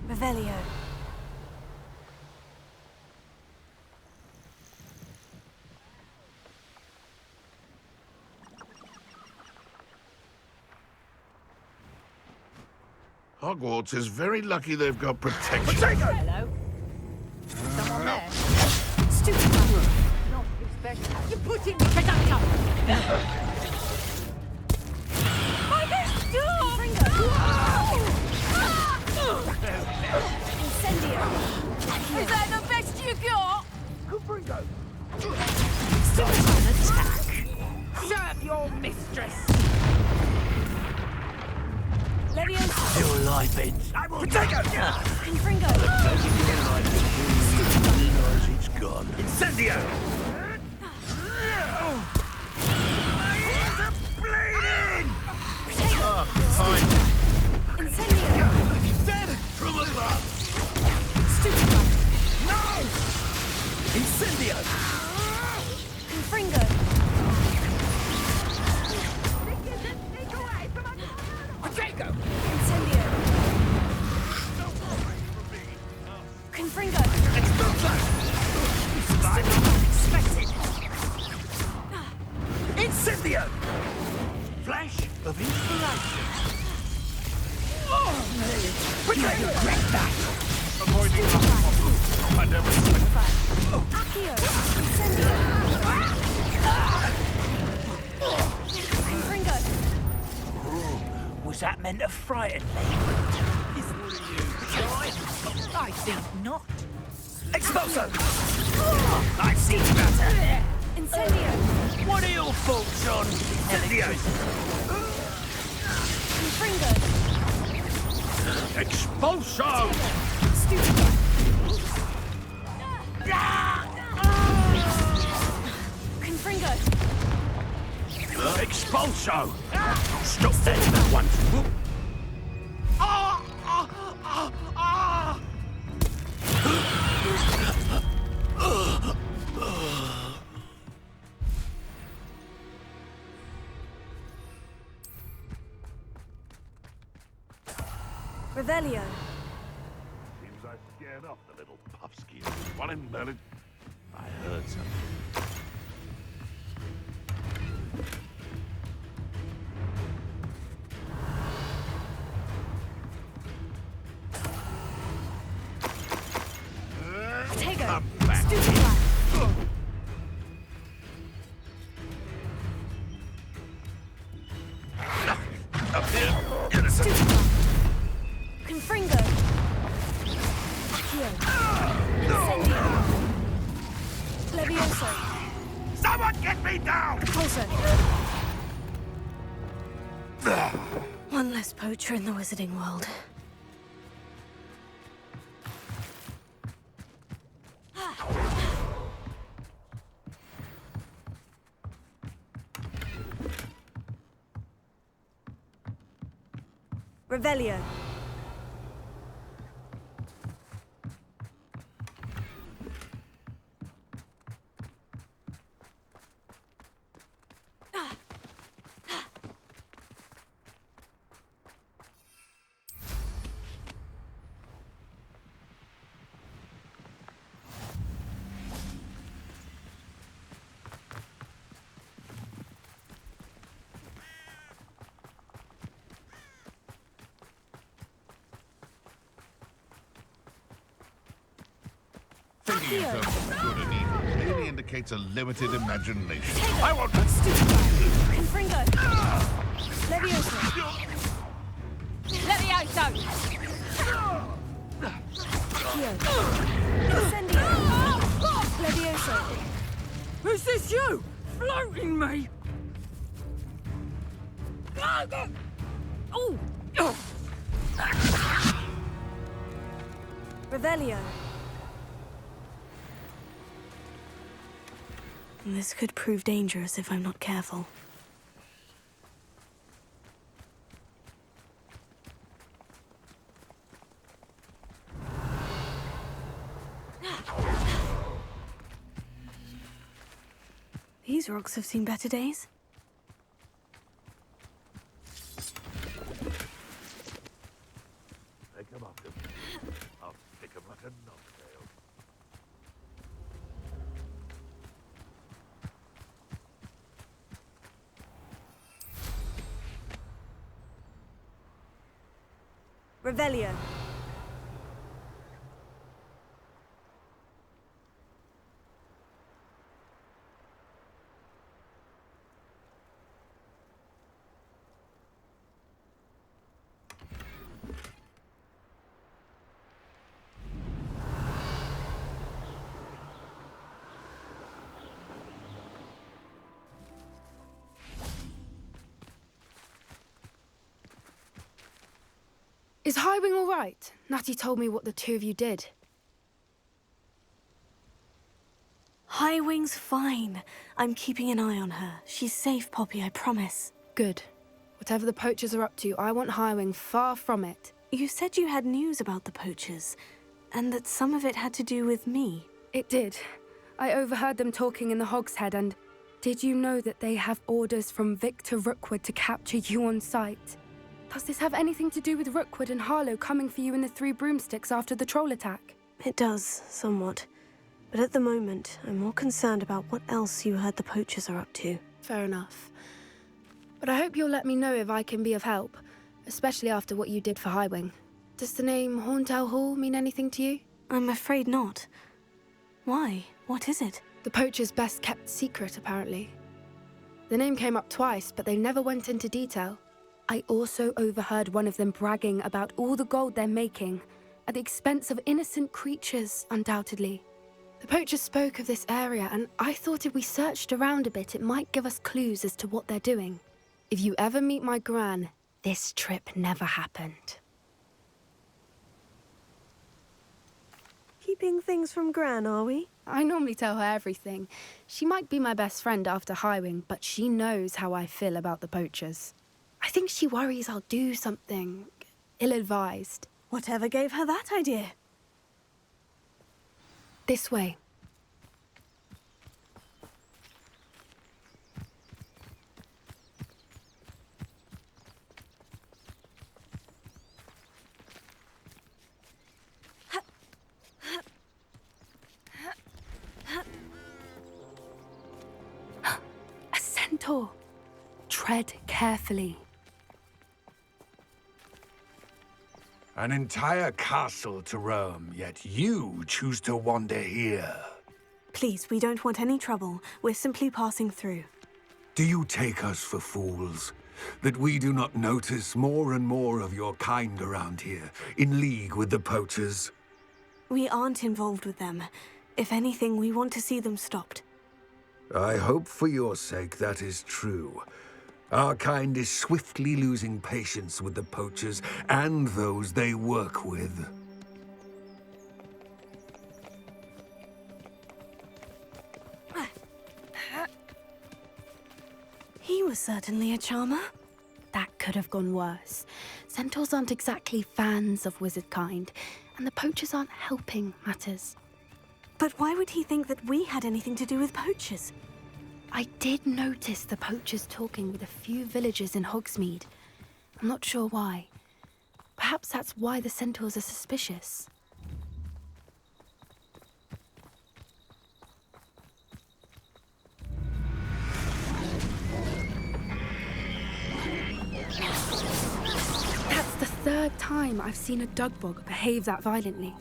Revelio. Hogwarts is very lucky they've got protection. Hello? Someone there? Stupid man. Not special. You're putting me to that My best dog! Incendio! Is that the best you got? Confringo! Stop an attack! Serve your mistress! Leviosa! Your life ends. I will Potato! Confringo! It's gone. Incendio! My ears are bleeding! Potato! Fine. Incendio! Dead from above! Stupid man! No! Incendio! Confringo! Potato! Incendio! Confringo! Expulso! Stupid man! Expected! Incendio! Flash of inspiration. Potato! Regret that! Avoiding the problem. I never Accio! Incendio! Confringo! Was that meant to frighten me? I think not. Expulso! I've seen better! Incendio! What are your thoughts on electricity? Confringo! Expulso! Stupid! Confringo! Expulso! Stop that at once! Revelio! Seems I scared off the little puffskin. One in Merlin. I heard something. Tego! Come back. Stupid one! Up here. Innocent. Stupid one! Confringo! Accio! Incendio! Levioso! Someone get me down! Pulso! One less poacher in the wizarding world. Revelio. Thinking in terms of good and evil clearly indicates a limited imagination. Tego! I want Stupid one! Confringo! Levioso! Levioso! Accio! Incendio! Levioso! Is this you? Floating me? Oh! Revelio. This could prove dangerous if I'm not careful. These rocks have seen better days. Pick 'em up. I'll pick 'em like a knocktail. Revelio. Is Highwing all right? Natty told me what the two of you did. Highwing's fine. I'm keeping an eye on her. She's safe, Poppy, I promise. Good. Whatever the poachers are up to, I want Highwing far from it. You said you had news about the poachers, and that some of it had to do with me. It did. I overheard them talking in the Hogshead, and did you know that they have orders from Victor Rookwood to capture you on sight? Does this have anything to do with Rookwood and Harlow coming for you in the Three Broomsticks after the troll attack? It does, somewhat. But at the moment, I'm more concerned about what else you heard the poachers are up to. Fair enough. But I hope you'll let me know if I can be of help, especially after what you did for Highwing. Does the name Horntail Hall mean anything to you? I'm afraid not. Why? What is it? The poachers' best kept secret, apparently. The name came up twice, but they never went into detail. I also overheard one of them bragging about all the gold they're making, at the expense of innocent creatures, undoubtedly. The poachers spoke of this area, and I thought if we searched around a bit, it might give us clues as to what they're doing. If you ever meet my Gran, this trip never happened. Keeping things from Gran, are we? I normally tell her everything. She might be my best friend after Highwing, but she knows how I feel about the poachers. I think she worries I'll do something ill-advised. Whatever gave her that idea? This way. A centaur. Tread carefully. An entire castle to roam, yet you choose to wander here. Please, we don't want any trouble. We're simply passing through. Do you take us for fools? That we do not notice more and more of your kind around here, in league with the poachers? We aren't involved with them. If anything, we want to see them stopped. I hope for your sake that is true. Our kind is swiftly losing patience with the poachers and those they work with. He was certainly a charmer. That could have gone worse. Centaurs aren't exactly fans of wizard kind, and the poachers aren't helping matters. But why would he think that we had anything to do with poachers? I did notice the poachers talking with a few villagers in Hogsmeade. I'm not sure why. Perhaps that's why the centaurs are suspicious. That's the third time I've seen a dugbog behave that violently.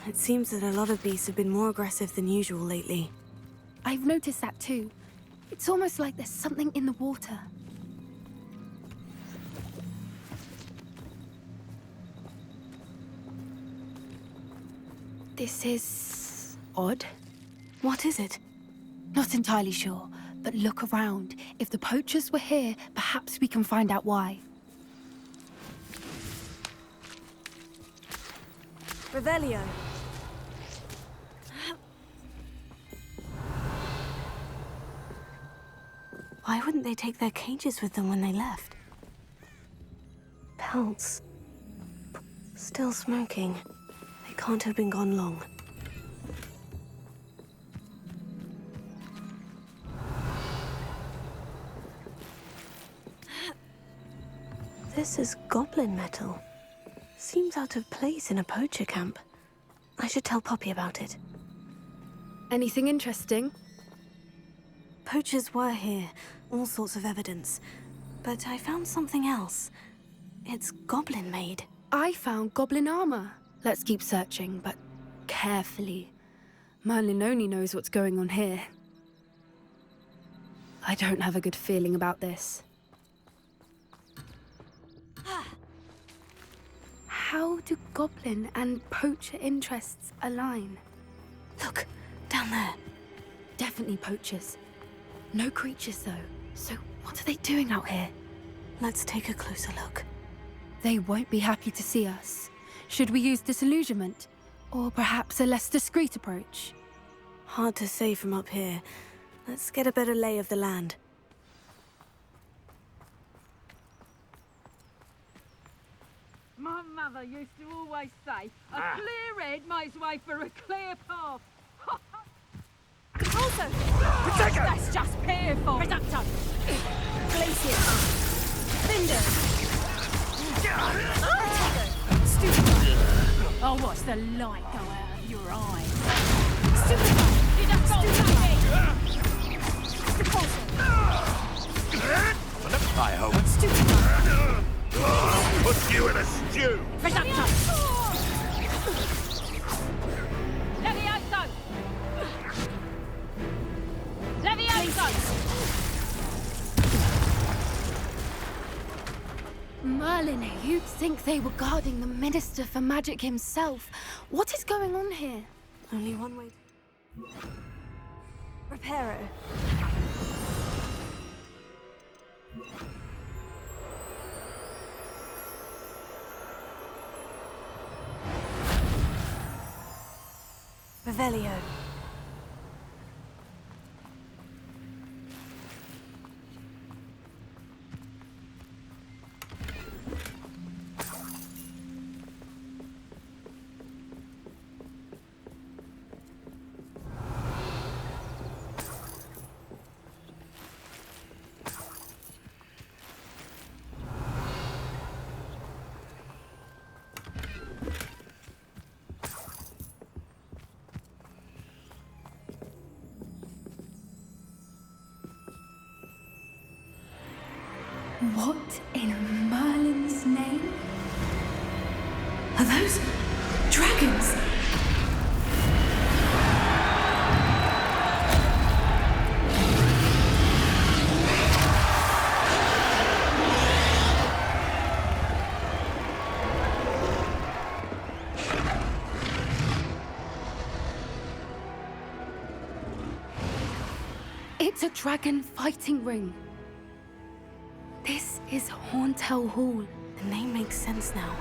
It seems that a lot of beasts have been more aggressive than usual lately. I've noticed that too. It's almost like there's something in the water. This is odd. What is it? Not entirely sure, but look around. If the poachers were here, perhaps we can find out why. Revelio. Why wouldn't they take their cages with them when they left? Pelts. Still smoking. They can't have been gone long. This is goblin metal. Seems out of place in a poacher camp. I should tell Poppy about it. Anything interesting? Poachers were here, all sorts of evidence. But I found something else. It's goblin-made. I found goblin armor. Let's keep searching, but carefully. Merlin only knows what's going on here. I don't have a good feeling about this. How do goblin and poacher interests align? Look, down there. Definitely poachers. No creatures, though. So what are they doing out here? Let's take a closer look. They won't be happy to see us. Should we use disillusionment? Or perhaps a less discreet approach? Hard to say from up here. Let's get a better lay of the land. My mother used to always say, a clear head makes way for a clear path. Also, that's just fearful. Reducto. Glacier. Cinder. Oh, watch the light go out of your eyes. Stupefy. You just got me. I hope. Stupefy. I'll put you in a stew. Reducto. Levioso. Levioso. Merlin, you'd think they were guarding the Minister for Magic himself. What is going on here? Only one way. Reparo. Revelio. What in Merlin's name? Are those dragons? It's a dragon fighting ring. This is Horntail Hall. The name makes sense now.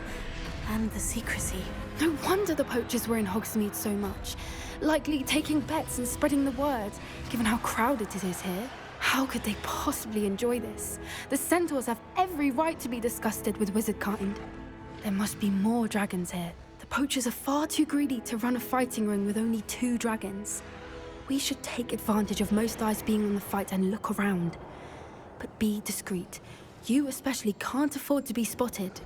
And the secrecy. No wonder the poachers were in Hogsmeade so much. Likely taking bets and spreading the word, given how crowded it is here. How could they possibly enjoy this? The centaurs have every right to be disgusted with wizard kind. There must be more dragons here. The poachers are far too greedy to run a fighting ring with only 2 dragons. We should take advantage of most eyes being on the fight and look around. But be discreet. You especially can't afford to be spotted.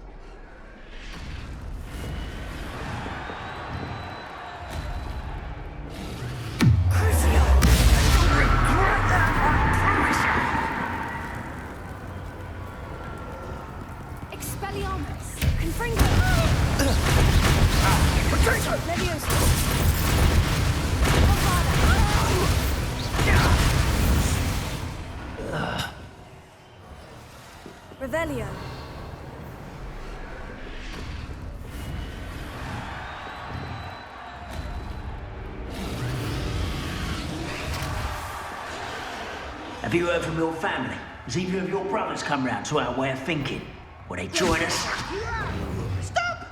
Expelliarmus! Confringo! Levioso! Revelio. Have you heard from your family? Has either of your brothers come round to our way of thinking? Will they join us? Stop!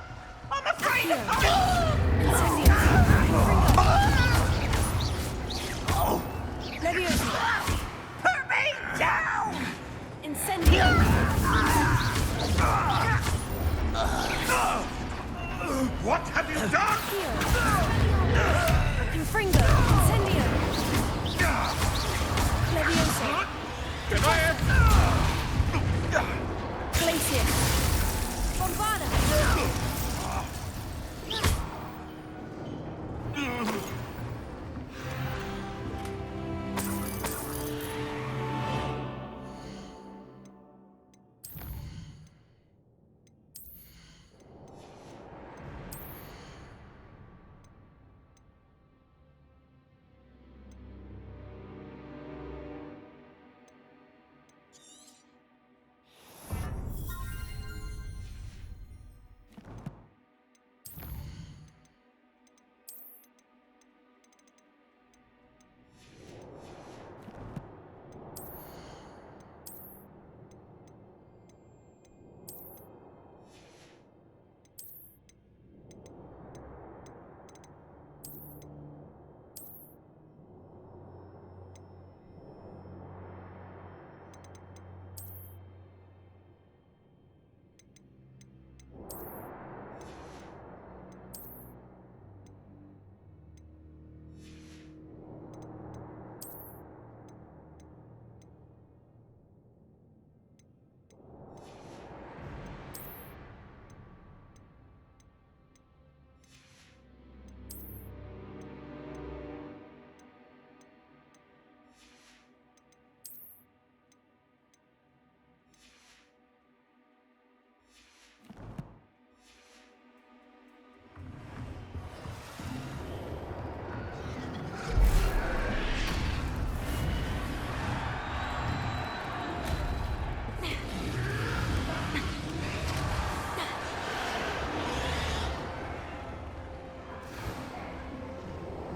I'm afraid Put me down! Incendio! What have you done? Confringo! Incendio! Levioso! Glacier! Bombada!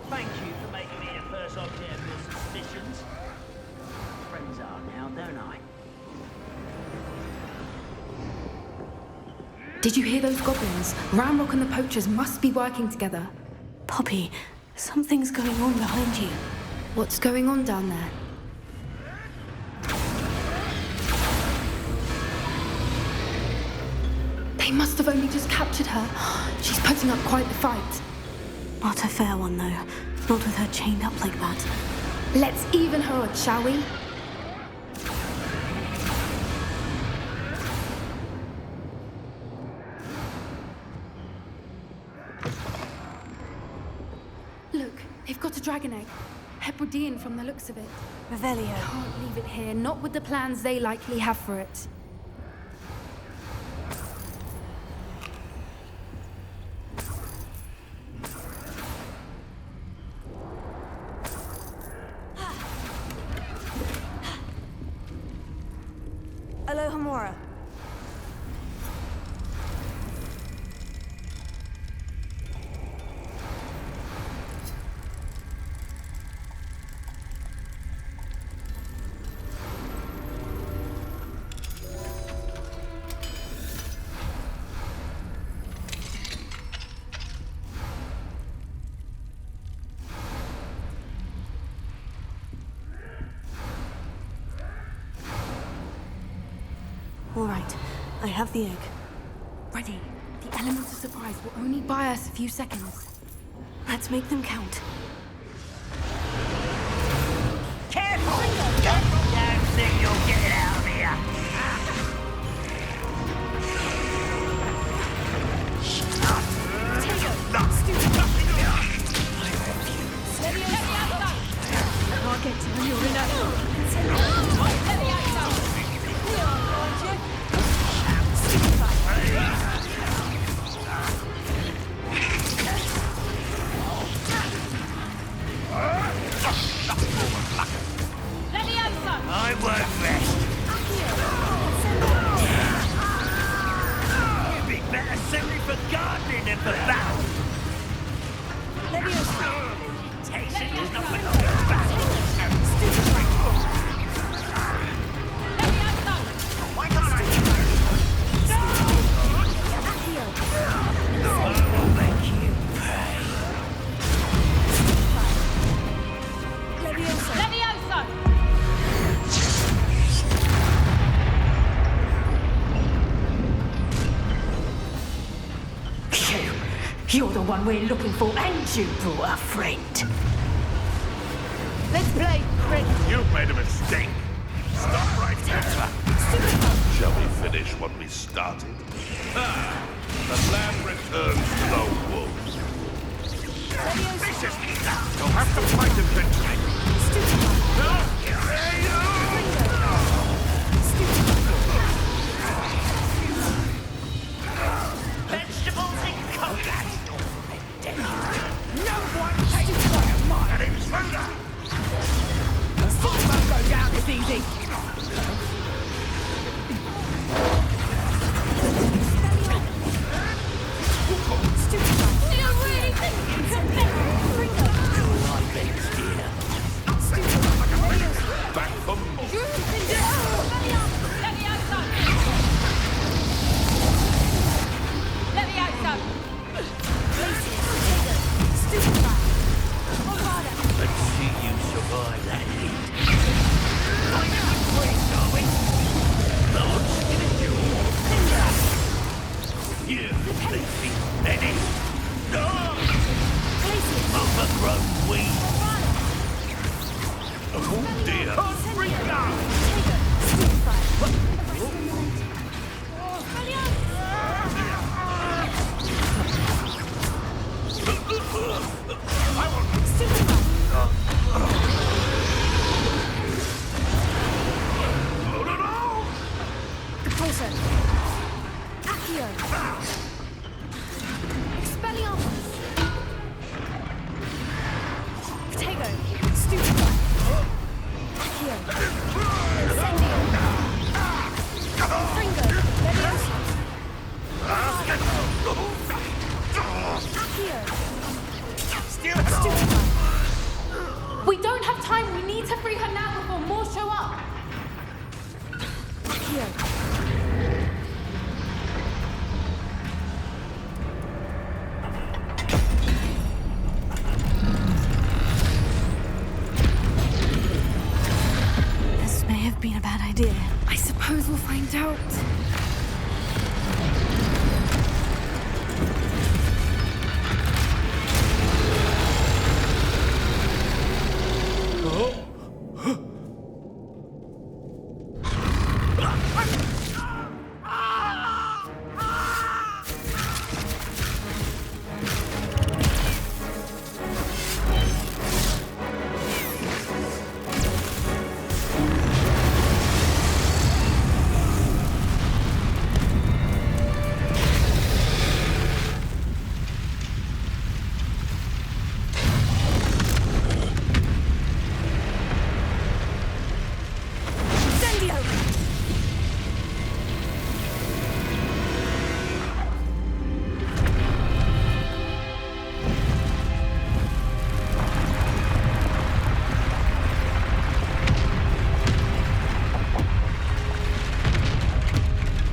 Thank you for making me the first object of your suspicions. Friends are now, don't I? Did you hear those goblins? Ramrock and the poachers must be working together. Poppy, something's going on behind you. What's going on down there? They must have only just captured her. She's putting up quite the fight. Not a fair one, though. Not with her chained up like that. Let's even her odds, shall we? Look, they've got a dragon egg. Hebridean from the looks of it. Revelio. Can't leave it here, not with the plans they likely have for it. Alohomora. All right, I have the egg. Ready. The elements of surprise will only buy us a few seconds. Let's make them count. Careful! Don't think you'll get it out of here. Target Urina. I won't rest. You'd be better suited for gardening than for battle. Temptation is not for long battle. Why can't I? You're the one we're looking for, and you brought a friend. Let's play, friend. You've made a mistake. Stop right there. Shall we finish what we started? The land returns to the wolves. Vicious eater! You'll have to fight eventually. Vegetables in combat! No one takes one of mine. I won't go down this easy. Back for more. Let's see you survive that heat. Here, Lacey, Lenny. Overgrown weed. Oh dear. We don't have time. We need to free her now before more show up. This may have been a bad idea. I suppose we'll find out.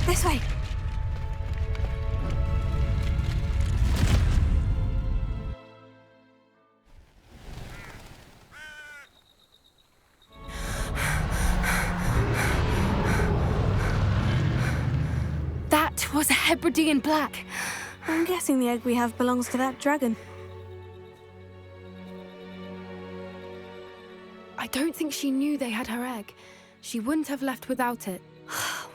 This way. That was a Hebridean black. I'm guessing the egg we have belongs to that dragon. I don't think she knew they had her egg. She wouldn't have left without it.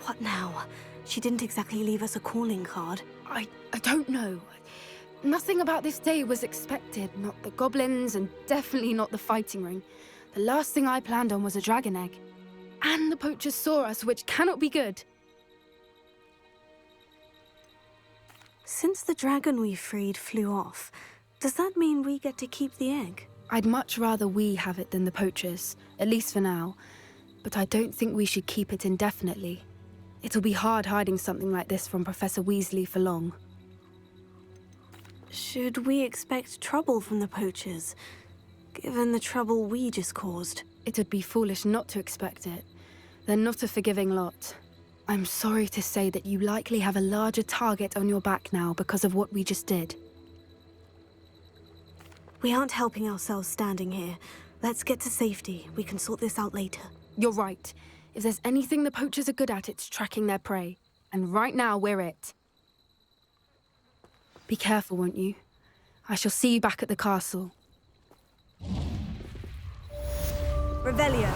What now? She didn't exactly leave us a calling card. I don't know. Nothing about this day was expected. Not the goblins, and definitely not the fighting ring. The last thing I planned on was a dragon egg. And the poachers saw us, which cannot be good. Since the dragon we freed flew off, does that mean we get to keep the egg? I'd much rather we have it than the poachers, at least for now. But I don't think we should keep it indefinitely. It'll be hard hiding something like this from Professor Weasley for long. Should we expect trouble from the poachers, given the trouble we just caused? It would be foolish not to expect it. They're not a forgiving lot. I'm sorry to say that you likely have a larger target on your back now because of what we just did. We aren't helping ourselves standing here. Let's get to safety. We can sort this out later. You're right. If there's anything the poachers are good at, it's tracking their prey. And right now, we're it. Be careful, won't you? I shall see you back at the castle. Revelio.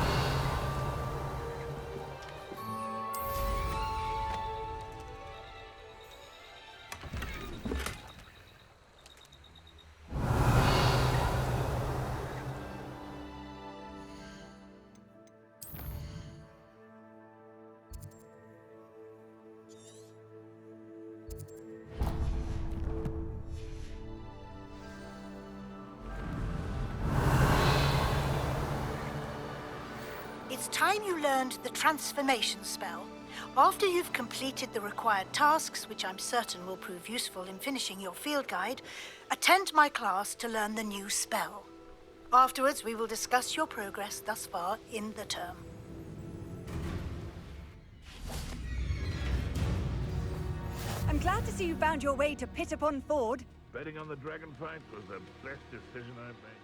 It's time you learned the transformation spell. After you've completed the required tasks, which I'm certain will prove useful in finishing your field guide, attend my class to learn the new spell. Afterwards, we will discuss your progress thus far in the term. I'm glad to see you found your way to Pitt-Upon-Ford. Betting on the dragon fight was the best decision I've made.